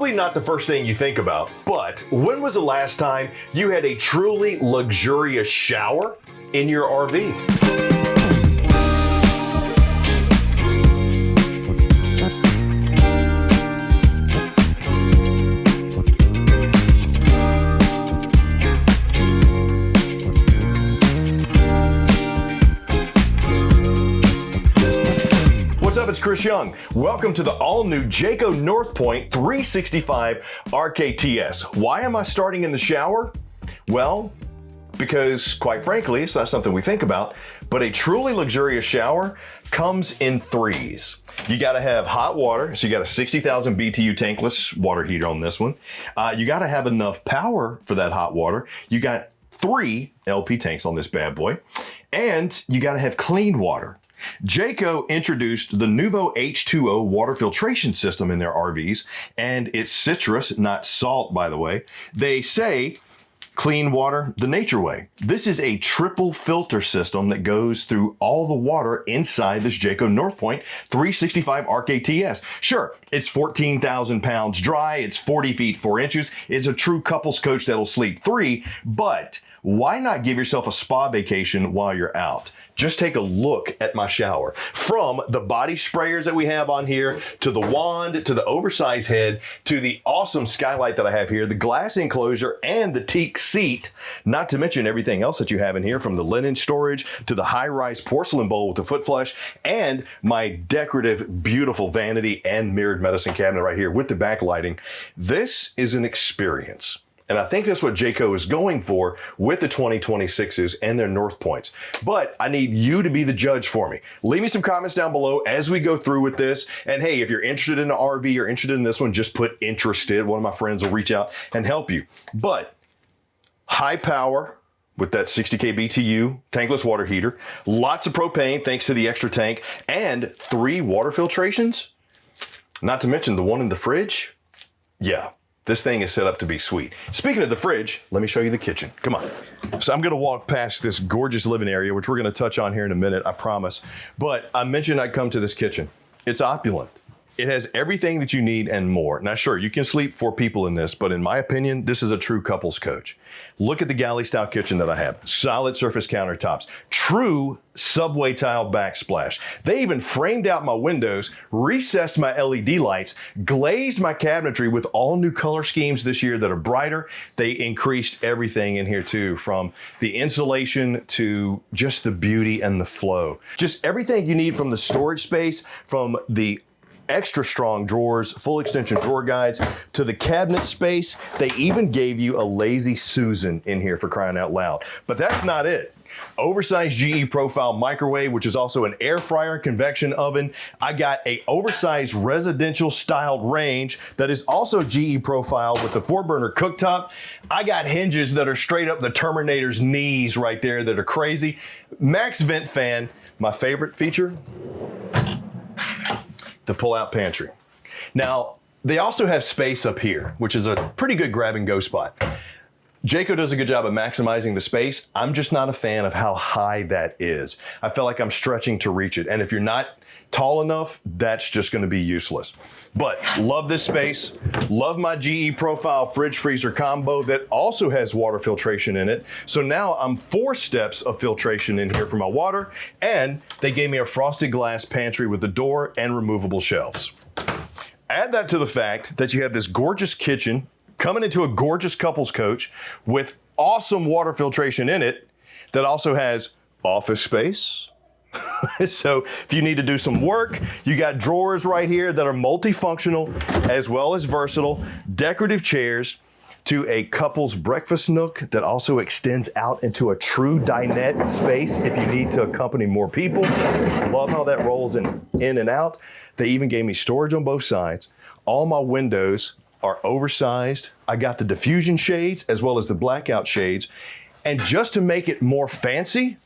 Probably not the first thing you think about, but when was the last time you had a truly luxurious shower in your RV? What's up, it's Chris Young. Welcome to the all-new Jayco North Point 365 RKTS. Why am I starting in the shower? Well, because quite frankly, it's not something we think about, but a truly luxurious shower comes in threes. You gotta have hot water, so you got a 60,000 BTU tankless water heater on this one. You gotta have enough power for that hot water. You got 3 LP tanks on this bad boy, and you gotta have clean water. Jayco introduced the Nuvo H2O water filtration system in their RVs, and it's citrus, not salt, by the way. They say clean water the nature way. This is a triple filter system that goes through all the water inside this Jayco North Point 365 RKTS. Sure, it's 14,000 pounds dry, it's 40 feet 4 inches, it's a true couples coach that'll sleep 3, but why not give yourself a spa vacation while you're out? Just take a look at my shower. From the body sprayers that we have on here, to the wand, to the oversized head, to the awesome skylight that I have here, the glass enclosure, and the teak seat, not to mention everything else that you have in here, from the linen storage, to the high-rise porcelain bowl with the foot flush, and my decorative, beautiful vanity and mirrored medicine cabinet right here with the backlighting. This is an experience. And I think that's what Jayco is going for with the 2026s and their North Points. But I need you to be the judge for me. Leave me some comments down below as we go through with this. And hey, if you're interested in an RV or interested in this one, just put interested. One of my friends will reach out and help you. But high power with that 60K BTU tankless water heater, lots of propane thanks to the extra tank, and 3 water filtrations. Not to mention the one in the fridge. Yeah. This thing is set up to be sweet. Speaking of the fridge, let me show you the kitchen. Come on. So I'm gonna walk past this gorgeous living area, which we're gonna touch on here in a minute, I promise. But I mentioned I'd come to this kitchen. It's opulent. It has everything that you need and more. Now, sure, you can sleep 4 people in this, but in my opinion, this is a true couples coach. Look at the galley style kitchen that I have. Solid surface countertops, true subway tile backsplash. They even framed out my windows, recessed my LED lights, glazed my cabinetry with all new color schemes this year that are brighter. They increased everything in here too, from the insulation to just the beauty and the flow. Just everything you need from the storage space, from the extra strong drawers, full extension drawer guides, to the cabinet space. They even gave you a lazy Susan in here, for crying out loud. But that's not it. Oversized GE profile microwave, which is also an air fryer convection oven. I got a oversized residential styled range that is also GE profile with the 4-burner cooktop. I got hinges that are straight up the Terminator's knees right there that are crazy. Max vent fan, my favorite feature, the pull-out pantry. Now, they also have space up here, which is a pretty good grab-and-go spot. Jayco does a good job of maximizing the space. I'm just not a fan of how high that is. I feel like I'm stretching to reach it. And if you're not tall enough, that's just gonna be useless. But love this space. Love my GE profile fridge freezer combo that also has water filtration in it. So now I'm 4 steps of filtration in here for my water, and they gave me a frosted glass pantry with the door and removable shelves. Add that to the fact that you have this gorgeous kitchen coming into a gorgeous couples coach with awesome water filtration in it that also has office space. So if you need to do some work, you got drawers right here that are multifunctional as well as versatile, decorative chairs, to a couple's breakfast nook that also extends out into a true dinette space if you need to accompany more people. Love how that rolls in and out. They even gave me storage on both sides. All my windows are oversized. I got the diffusion shades as well as the blackout shades. And just to make it more fancy,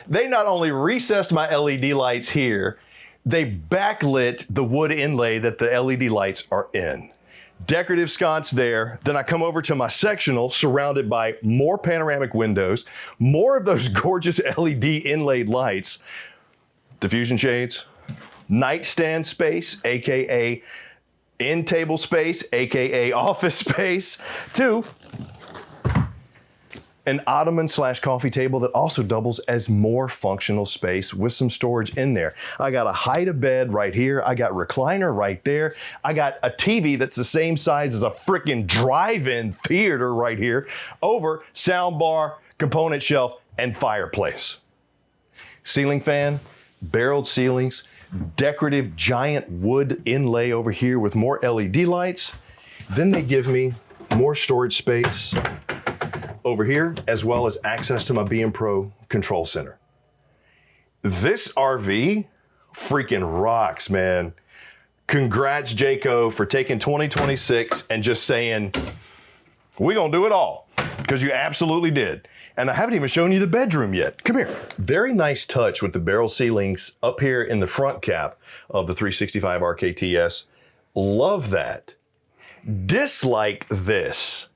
they not only recessed my LED lights here, they backlit the wood inlay that the LED lights are in. Decorative sconce there. Then I come over to my sectional surrounded by more panoramic windows, more of those gorgeous LED inlaid lights, diffusion shades, nightstand space, AKA end table space, AKA office space, to an ottoman / coffee table that also doubles as more functional space with some storage in there. I got a height of bed right here. I got recliner right there. I got a TV that's the same size as a freaking drive-in theater right here. Over sound bar, component shelf, and fireplace. Ceiling fan, barreled ceilings, decorative giant wood inlay over here with more LED lights. Then they give me more storage space over here, as well as access to my BM Pro control center. This RV freaking rocks, man. Congrats, Jayco, for taking 2026 and just saying, we're gonna do it all, because you absolutely did. And I haven't even shown you the bedroom yet. Come here. Very nice touch with the barrel ceilings up here in the front cap of the 365 RKTS. Love that. Dislike this.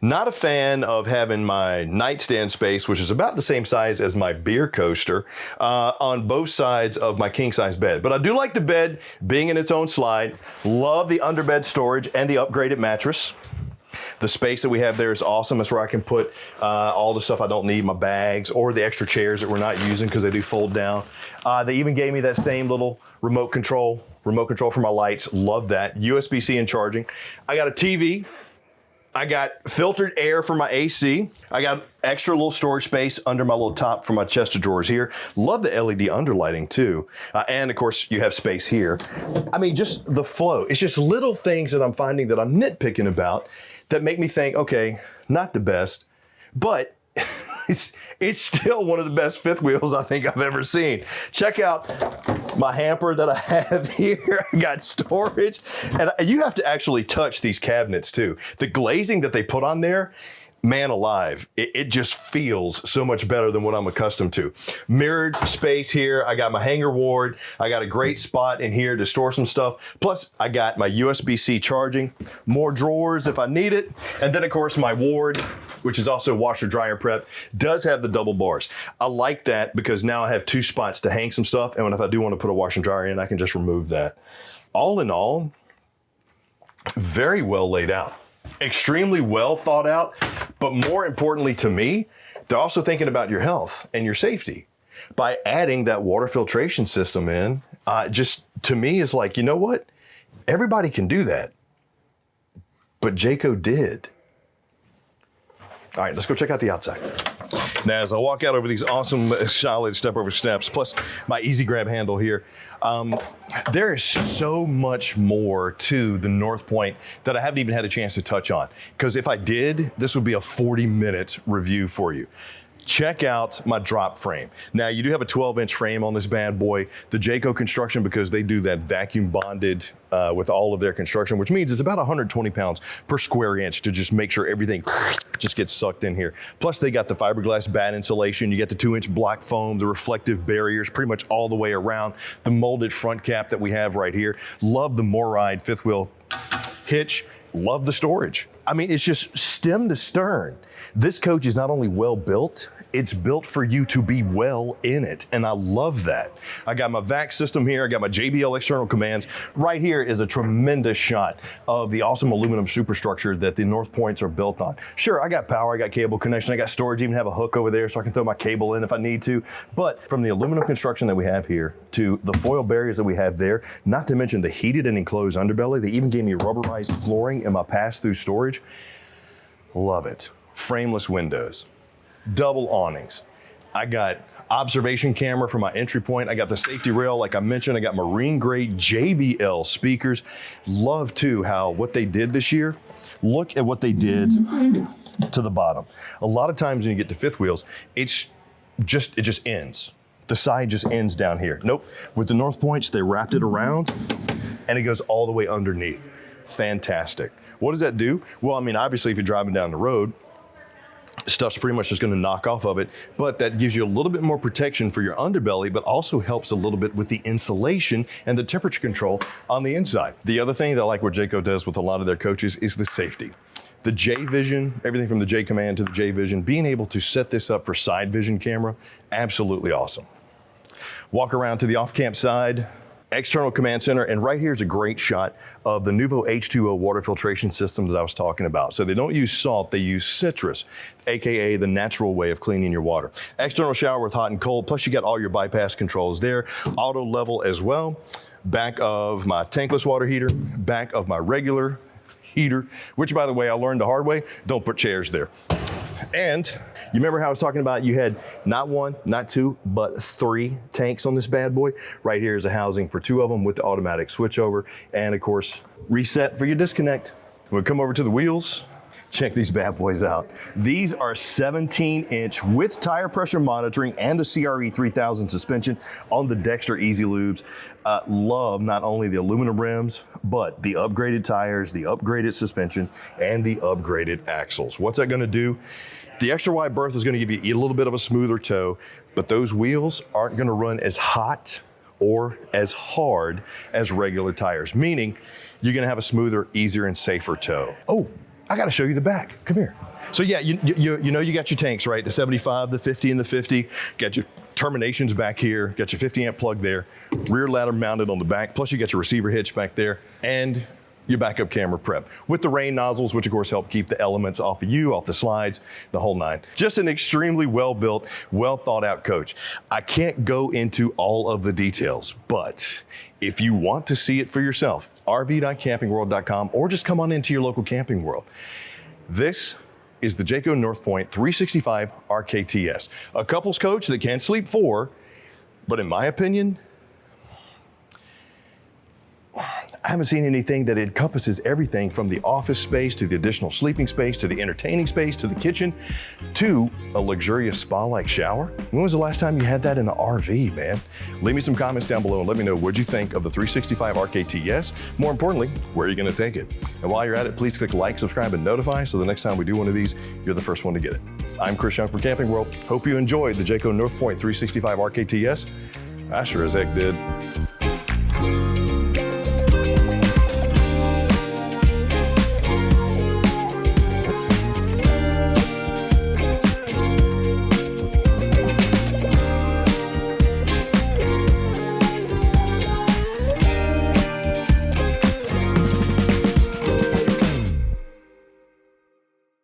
Not a fan of having my nightstand space, which is about the same size as my beer coaster, on both sides of my king size bed. But I do like the bed being in its own slide. Love the underbed storage and the upgraded mattress. The space that we have there is awesome. That's where I can put all the stuff I don't need, my bags, or the extra chairs that we're not using because they do fold down. They even gave me that same little remote control for my lights. Love that. USB-C and charging. I got a TV. I got filtered air for my AC. I got extra little storage space under my little top for my chest of drawers here. Love the LED underlighting too. And of course you have space here. I mean, just the flow. It's just little things that I'm finding that I'm nitpicking about that make me think, okay, not the best, but it's still one of the best fifth wheels I think I've ever seen. Check out my hamper that I have here. I got storage, and you have to actually touch these cabinets too. The glazing that they put on there, man alive, it just feels so much better than what I'm accustomed to. Mirrored space here. I got my hanger ward. I got a great spot in here to store some stuff. Plus, I got my USB-C charging, more drawers if I need it. And then, of course, my ward, which is also washer dryer prep, does have the double bars. I like that because now I have two spots to hang some stuff. And if I do want to put a washer and dryer in, I can just remove that. All in all, very well laid out. Extremely well thought out, but more importantly to me, they're also thinking about your health and your safety. By adding that water filtration system in, just to me is like, you know what? Everybody can do that, but Jayco did. All right, let's go check out the outside. Now, as I walk out over these awesome solid step-over steps, plus my easy grab handle here, there is so much more to the North Point that I haven't even had a chance to touch on. Because if I did, this would be a 40-minute review for you. Check out my drop frame. Now, you do have a 12-inch frame on this bad boy. The Jayco construction, because they do that vacuum bonded with all of their construction, which means it's about 120 pounds per square inch to just make sure everything just gets sucked in here. Plus, they got the fiberglass bat insulation. You get the 2-inch block foam, the reflective barriers pretty much all the way around, the molded front cap that we have right here. Love the Moride fifth wheel hitch. Love the storage. I mean, it's just stem to stern. This coach is not only well built, it's built for you to be well in it, and I love that. I got my VAC system here, I got my JBL external commands. Right here is a tremendous shot of the awesome aluminum superstructure that the North Points are built on. Sure, I got power, I got cable connection, I got storage, even have a hook over there so I can throw my cable in if I need to. But from the aluminum construction that we have here to the foil barriers that we have there, not to mention the heated and enclosed underbelly, they even gave me rubberized flooring in my pass-through storage. Love it. Frameless windows, double awnings. I got observation camera for my entry point. I got the safety rail, like I mentioned. I got marine grade JBL speakers. Love too how what they did this year. Look at what they did to the bottom. A lot of times when you get to fifth wheels, it just ends. The side just ends down here. Nope. With the North Points, they wrapped it around and it goes all the way underneath. Fantastic. What does that do? Well, I mean, obviously if you're driving down the road, stuff's pretty much just going to knock off of it, but that gives you a little bit more protection for your underbelly, but also helps a little bit with the insulation and the temperature control on the inside. The other thing that I like what Jayco does with a lot of their coaches is the safety. The J-Vision, everything from the J-Command to the J-Vision, being able to set this up for side vision camera, absolutely awesome. Walk around to the off-camp side. external command center, and right here is a great shot of the Nuvo H2O water filtration system that I was talking about. So they don't use salt, they use citrus, AKA the natural way of cleaning your water. External shower with hot and cold, plus you got all your bypass controls there. Auto level as well. Back of my tankless water heater, back of my regular heater, which by the way, I learned the hard way, don't put chairs there. And you remember how I was talking about you had not one, not two, but 3 tanks on this bad boy? Right here is a housing for 2 of them with the automatic switchover, and of course, reset for your disconnect. We'll come over to the wheels. Check these bad boys out. These are 17-inch with tire pressure monitoring and the CRE 3000 suspension on the Dexter Easy Lubes. Love not only the aluminum rims, but the upgraded tires, the upgraded suspension, and the upgraded axles. What's that gonna do? The extra wide berth is gonna give you a little bit of a smoother toe, but those wheels aren't gonna run as hot or as hard as regular tires, meaning you're gonna have a smoother, easier, and safer toe. Oh, I gotta show you the back, come here. So yeah, you know you got your tanks, right? The 75, the 50, and the 50. Got your terminations back here, got your 50 amp plug there, rear ladder mounted on the back, plus you got your receiver hitch back there, and your backup camera prep with the rain nozzles, which of course help keep the elements off of you, off the slides, the whole 9. Just an extremely well-built, well thought out coach. I can't go into all of the details, but if you want to see it for yourself, rv.campingworld.com, or just come on into your local Camping World. This is the Jayco North Point 365 RKTS, a couples coach that can sleep 4, but in my opinion, I haven't seen anything that encompasses everything from the office space to the additional sleeping space to the entertaining space to the kitchen to a luxurious spa-like shower. When was the last time you had that in an RV, man? Leave me some comments down below and let me know what you think of the 365 RKTS. More importantly, where are you gonna take it? And while you're at it, please click like, subscribe, and notify so the next time we do one of these, you're the first one to get it. I'm Chris Young from Camping World. Hope you enjoyed the Jayco North Point 365 RKTS. I sure as heck did.